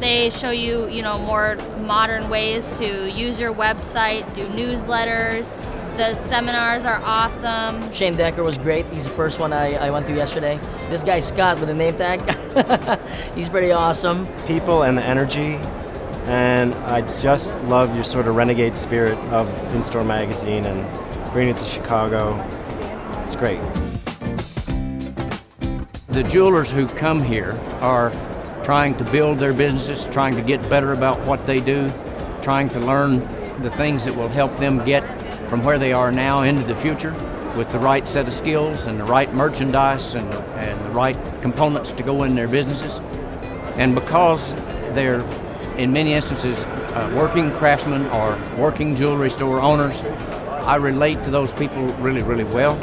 They show you, more modern ways to use your website, do newsletters. The seminars are awesome. Shane Decker was great. He's the first one I went to yesterday. This guy Scott with a name tag, he's pretty awesome. People and the energy, and I just love your sort of renegade spirit of In-Store Magazine and bringing it to Chicago. It's great. The jewelers who come here are trying to build their businesses, trying to get better about what they do, trying to learn the things that will help them get from where they are now into the future with the right set of skills and the right merchandise and the right components to go in their businesses. And because they're, in many instances, working craftsmen or working jewelry store owners, I relate to those people really, really well.